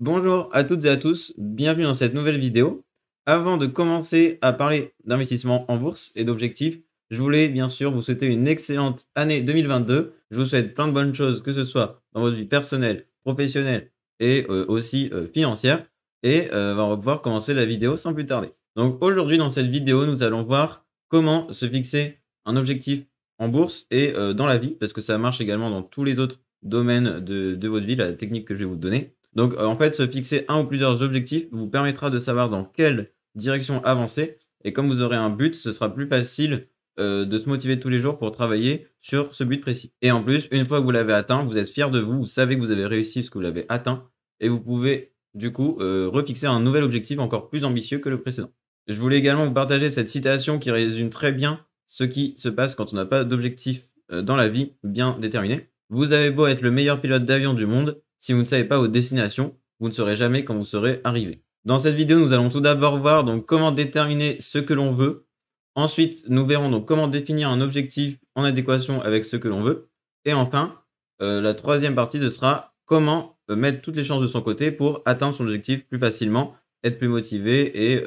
Bonjour à toutes et à tous, bienvenue dans cette nouvelle vidéo. Avant de commencer à parler d'investissement en bourse et d'objectifs, je voulais bien sûr vous souhaiter une excellente année 2022. Je vous souhaite plein de bonnes choses, que ce soit dans votre vie personnelle, professionnelle et aussi financière. Et on va pouvoir commencer la vidéo sans plus tarder. Donc aujourd'hui dans cette vidéo, nous allons voir comment se fixer un objectif en bourse et dans la vie, parce que ça marche également dans tous les autres domaines de votre vie, la technique que je vais vous donner. Donc, en fait, se fixer un ou plusieurs objectifs vous permettra de savoir dans quelle direction avancer et comme vous aurez un but, ce sera plus facile, de se motiver tous les jours pour travailler sur ce but précis et en plus, une fois que vous l'avez atteint, vous êtes fier de vous, vous savez que vous avez réussi parce que vous l'avez atteint et vous pouvez, du coup, refixer un nouvel objectif encore plus ambitieux que le précédent. Je voulais également vous partager cette citation qui résume très bien ce qui se passe quand on n'a pas d'objectif, dans la vie bien déterminé. Vous avez beau être le meilleur pilote d'avion du monde, si vous ne savez pas votre destination, vous ne saurez jamais quand vous serez arrivé. Dans cette vidéo, nous allons tout d'abord voir donc comment déterminer ce que l'on veut. Ensuite, nous verrons donc comment définir un objectif en adéquation avec ce que l'on veut. Et enfin, la troisième partie, ce sera comment mettre toutes les chances de son côté pour atteindre son objectif plus facilement, être plus motivé et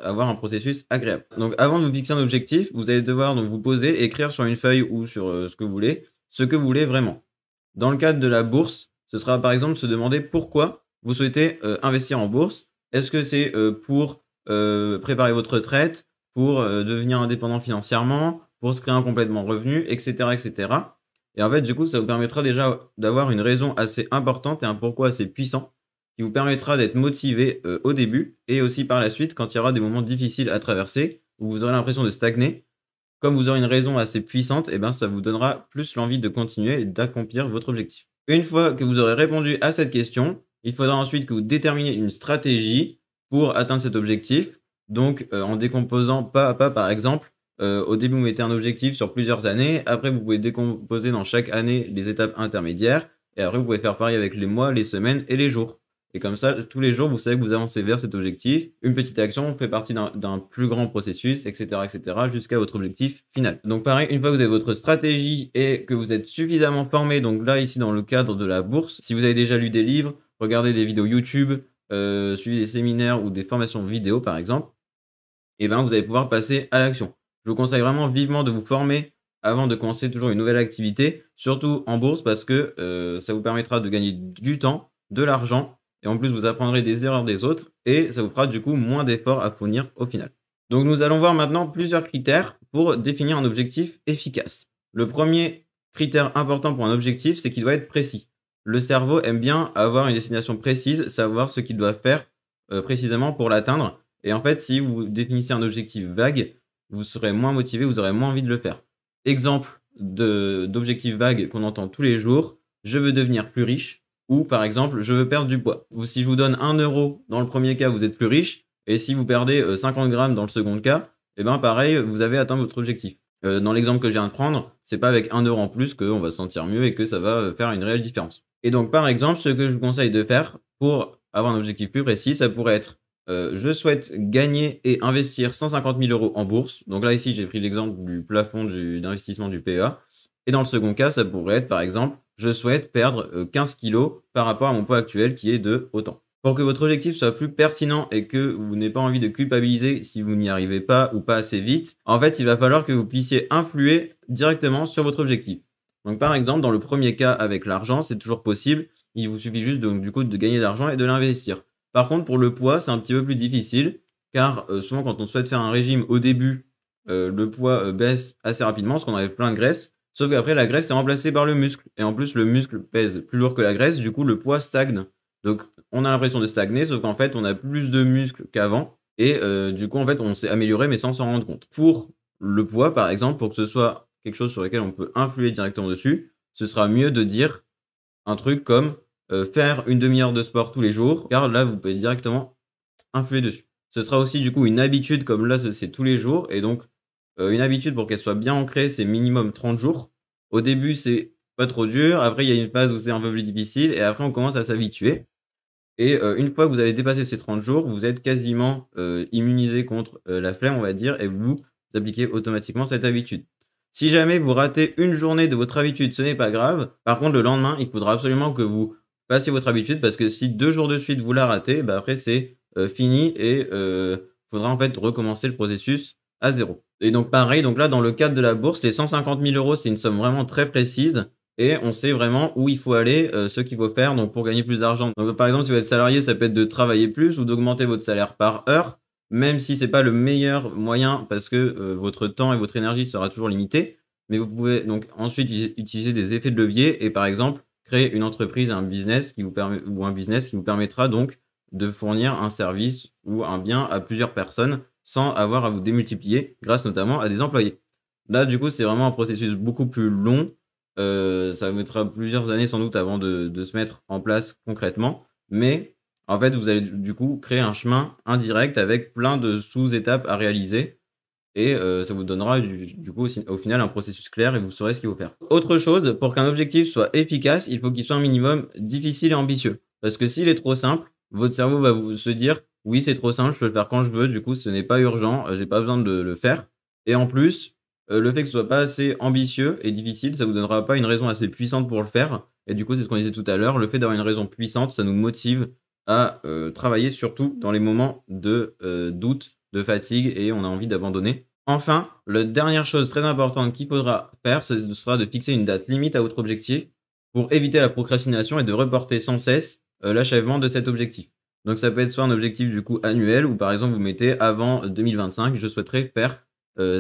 avoir un processus agréable. Donc avant de vous fixer un objectif, vous allez devoir donc vous poser et écrire sur une feuille ou sur ce que vous voulez vraiment. Dans le cadre de la bourse, ce sera par exemple se demander pourquoi vous souhaitez investir en bourse. Est-ce que c'est pour préparer votre retraite, pour devenir indépendant financièrement, pour se créer un complément revenu, etc., etc. Et en fait, du coup, ça vous permettra déjà d'avoir une raison assez importante et un pourquoi assez puissant qui vous permettra d'être motivé au début et aussi par la suite quand il y aura des moments difficiles à traverser où vous aurez l'impression de stagner. Comme vous aurez une raison assez puissante, et ben, ça vous donnera plus l'envie de continuer et d'accomplir votre objectif. Une fois que vous aurez répondu à cette question, il faudra ensuite que vous déterminiez une stratégie pour atteindre cet objectif. Donc, en décomposant pas à pas, par exemple, au début, vous mettez un objectif sur plusieurs années. Après, vous pouvez décomposer dans chaque année les étapes intermédiaires. Et après, vous pouvez faire pareil avec les mois, les semaines et les jours. Et comme ça, tous les jours, vous savez que vous avancez vers cet objectif. Une petite action fait partie d'un plus grand processus, etc., jusqu'à votre objectif final. Donc pareil, une fois que vous avez votre stratégie et que vous êtes suffisamment formé, donc là, ici, dans le cadre de la bourse, si vous avez déjà lu des livres, regardé des vidéos YouTube, suivi des séminaires ou des formations vidéo, par exemple, et ben, vous allez pouvoir passer à l'action. Je vous conseille vraiment vivement de vous former avant de commencer toujours une nouvelle activité, surtout en bourse parce que ça vous permettra de gagner du temps, de l'argent et en plus vous apprendrez des erreurs des autres et ça vous fera du coup moins d'efforts à fournir au final. Donc nous allons voir maintenant plusieurs critères pour définir un objectif efficace. Le premier critère important pour un objectif, c'est qu'il doit être précis. Le cerveau aime bien avoir une destination précise, savoir ce qu'il doit faire précisément pour l'atteindre. Et en fait, si vous définissez un objectif vague, vous serez moins motivé, vous aurez moins envie de le faire. Exemple d'objectif vague qu'on entend tous les jours, je veux devenir plus riche ou par exemple, je veux perdre du poids. Ou si je vous donne 1 € dans le premier cas, vous êtes plus riche et si vous perdez 50 grammes dans le second cas, et ben pareil, vous avez atteint votre objectif. Dans l'exemple que je viens de prendre, c'est pas avec 1 € en plus qu'on va se sentir mieux et que ça va faire une réelle différence. Et donc par exemple, ce que je vous conseille de faire pour avoir un objectif plus précis, ça pourrait être je souhaite gagner et investir 150 000 € en bourse. Donc là, ici, j'ai pris l'exemple du plafond d'investissement du PEA. Et dans le second cas, ça pourrait être, par exemple, je souhaite perdre 15 kilos par rapport à mon poids actuel qui est de autant. Pour que votre objectif soit plus pertinent et que vous n'ayez pas envie de culpabiliser si vous n'y arrivez pas ou pas assez vite, en fait, il va falloir que vous puissiez influer directement sur votre objectif. Donc par exemple, dans le premier cas avec l'argent, c'est toujours possible. Il vous suffit juste donc, du coup de gagner de l'argent et de l'investir. Par contre, pour le poids, c'est un petit peu plus difficile car souvent quand on souhaite faire un régime au début, le poids baisse assez rapidement parce qu'on enlève plein de graisse. Sauf qu'après, la graisse est remplacée par le muscle. Et en plus, le muscle pèse plus lourd que la graisse, du coup, le poids stagne. Donc, on a l'impression de stagner, sauf qu'en fait, on a plus de muscles qu'avant. Et du coup, en fait, on s'est amélioré, mais sans s'en rendre compte. Pour le poids, par exemple, pour que ce soit quelque chose sur lequel on peut influer directement dessus, ce sera mieux de dire un truc comme faire une demi-heure de sport tous les jours, car là, vous pouvez directement influer dessus. Ce sera aussi du coup une habitude, comme là, c'est tous les jours. Et donc, une habitude pour qu'elle soit bien ancrée, c'est minimum 30 jours. Au début, c'est pas trop dur. Après, il y a une phase où c'est un peu plus difficile. Et après, on commence à s'habituer. Et une fois que vous avez dépassé ces 30 jours, vous êtes quasiment immunisé contre la flemme, on va dire, et vous appliquez automatiquement cette habitude. Si jamais vous ratez une journée de votre habitude, ce n'est pas grave. Par contre, le lendemain, il faudra absolument que vous passez votre habitude parce que si 2 jours de suite vous la ratez, bah, après c'est, fini et faudra en fait recommencer le processus à zéro. Et donc pareil, donc là dans le cadre de la bourse, les 150 000 €, c'est une somme vraiment très précise et on sait vraiment où il faut aller, ce qu'il faut faire donc pour gagner plus d'argent. Donc par exemple, si vous êtes salarié, ça peut être de travailler plus ou d'augmenter votre salaire par heure, même si c'est pas le meilleur moyen parce que, votre temps et votre énergie sera toujours limité. Mais vous pouvez donc ensuite utiliser des effets de levier et par exemple, créer une entreprise, un business qui vous permet ou un business qui vous permettra donc de fournir un service ou un bien à plusieurs personnes sans avoir à vous démultiplier grâce notamment à des employés. Là, du coup, c'est vraiment un processus beaucoup plus long. Ça mettra plusieurs années sans doute avant de se mettre en place concrètement. Mais en fait, vous allez du coup créer un chemin indirect avec plein de sous-étapes à réaliser et ça vous donnera du coup au final un processus clair et vous saurez ce qu'il faut faire. Autre chose, pour qu'un objectif soit efficace, il faut qu'il soit un minimum difficile et ambitieux. Parce que s'il est trop simple, votre cerveau va vous se dire: «Oui, c'est trop simple, je peux le faire quand je veux, du coup ce n'est pas urgent, j'ai pas besoin de le faire» et en plus, le fait que ce soit pas assez ambitieux et difficile, ça vous donnera pas une raison assez puissante pour le faire et du coup, c'est ce qu'on disait tout à l'heure, le fait d'avoir une raison puissante, ça nous motive à, travailler surtout dans les moments de, doute, de fatigue et on a envie d'abandonner. Enfin, la dernière chose très importante qu'il faudra faire, ce sera de fixer une date limite à votre objectif pour éviter la procrastination et de reporter sans cesse, l'achèvement de cet objectif. Donc ça peut être soit un objectif du coup annuel ou par exemple vous mettez avant 2025, je souhaiterais faire,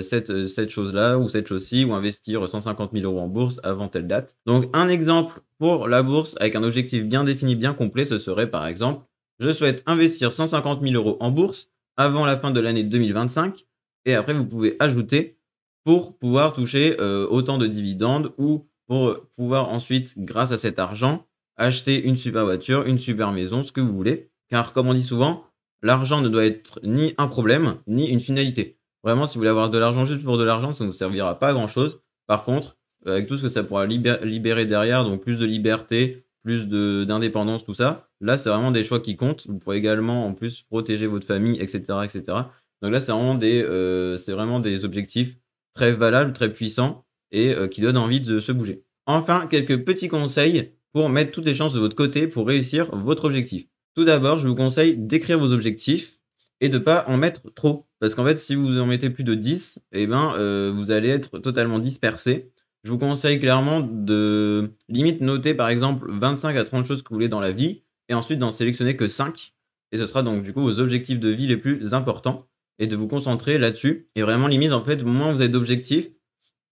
cette chose-là ou cette chose-ci ou investir 150 000 € en bourse avant telle date. Donc un exemple pour la bourse avec un objectif bien défini, bien complet, ce serait par exemple: «Je souhaite investir 150 000 € en bourse avant la fin de l'année 2025» et après vous pouvez ajouter pour pouvoir toucher, autant de dividendes ou pour, pouvoir ensuite, grâce à cet argent, acheter une super voiture, une super maison, ce que vous voulez. Car comme on dit souvent, l'argent ne doit être ni un problème, ni une finalité. Vraiment, si vous voulez avoir de l'argent juste pour de l'argent, ça ne vous servira pas à grand chose. Par contre, avec tout ce que ça pourra libérer derrière, donc plus de liberté, plus d'indépendance, tout ça, là, c'est vraiment des choix qui comptent. Vous pourrez également, en plus, protéger votre famille et cetera et cetera. Donc là, c'est vraiment des objectifs très valables, très puissants et qui donnent envie de se bouger. Enfin, quelques petits conseils pour mettre toutes les chances de votre côté pour réussir votre objectif. Tout d'abord, je vous conseille d'écrire vos objectifs et de pas en mettre trop. Parce qu'en fait, si vous en mettez plus de 10, eh ben, vous allez être totalement dispersé. Je vous conseille clairement de limite noter par exemple 25 à 30 choses que vous voulez dans la vie et ensuite d'en sélectionner que 5 et ce sera donc du coup vos objectifs de vie les plus importants et de vous concentrer là-dessus et vraiment limite en fait, moins vous avez d'objectifs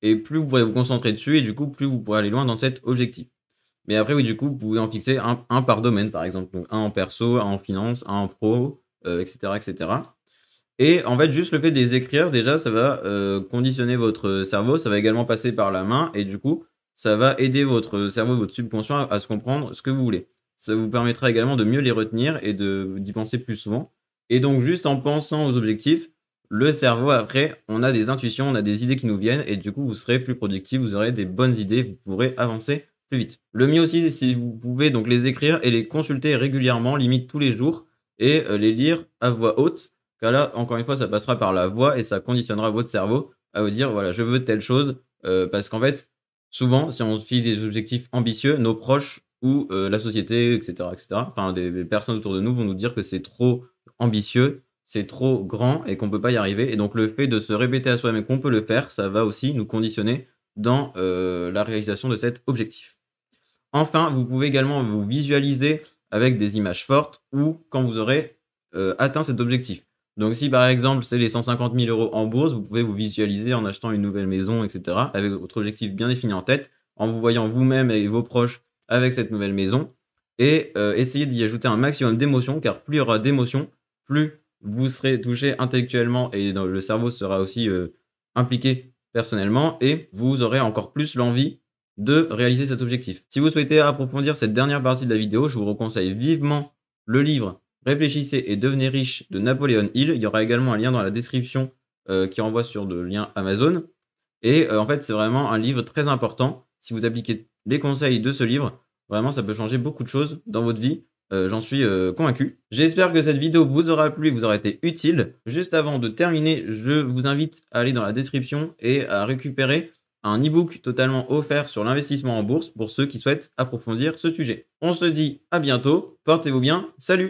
et plus vous pourrez vous concentrer dessus et du coup, plus vous pourrez aller loin dans cet objectif. Mais après, oui, du coup, vous pouvez en fixer un par domaine, par exemple. Donc, un en perso, un en finance, un en pro, et cetera, et cetera. Et en fait, juste le fait de les écrire, déjà, ça va conditionner votre cerveau. Ça va également passer par la main et du coup, ça va aider votre cerveau, votre subconscient à se comprendre ce que vous voulez. Ça vous permettra également de mieux les retenir et d'y penser plus souvent. Et donc, juste en pensant aux objectifs, le cerveau, après, on a des intuitions, on a des idées qui nous viennent et du coup, vous serez plus productif, vous aurez des bonnes idées, vous pourrez avancer plus vite. Le mieux aussi, c'est si vous pouvez donc les écrire et les consulter régulièrement, limite tous les jours, et les lire à voix haute, car là, encore une fois, ça passera par la voix et ça conditionnera votre cerveau à vous dire: «Voilà, je veux telle chose», parce qu'en fait, souvent, si on se fixe des objectifs ambitieux, nos proches ou la société et cetera, enfin les personnes autour de nous vont nous dire que c'est trop ambitieux, c'est trop grand et qu'on peut pas y arriver et donc le fait de se répéter à soi-même qu'on peut le faire, ça va aussi nous conditionner dans, la réalisation de cet objectif. Enfin, vous pouvez également vous visualiser avec des images fortes ou quand vous aurez, atteint cet objectif. Donc si par exemple, c'est les 150 000 € en bourse, vous pouvez vous visualiser en achetant une nouvelle maison et cetera, avec votre objectif bien défini en tête, en vous voyant vous-même et vos proches avec cette nouvelle maison et essayer d'y ajouter un maximum d'émotions car plus il y aura d'émotions, plus vous serez touché intellectuellement et dans le cerveau sera aussi, impliqué personnellement et vous aurez encore plus l'envie de réaliser cet objectif. Si vous souhaitez approfondir cette dernière partie de la vidéo, je vous conseille vivement le livre «Réfléchissez et devenez riche» de Napoléon Hill. Il y aura également un lien dans la description, qui renvoie sur le lien Amazon et en fait, c'est vraiment un livre très important. Si vous appliquez les conseils de ce livre, vraiment ça peut changer beaucoup de choses dans votre vie, j'en suis, convaincu. J'espère que cette vidéo vous aura plu, vous aura été utile. Juste avant de terminer, je vous invite à aller dans la description et à récupérer un e-book totalement offert sur l'investissement en bourse pour ceux qui souhaitent approfondir ce sujet. On se dit à bientôt, portez-vous bien, salut!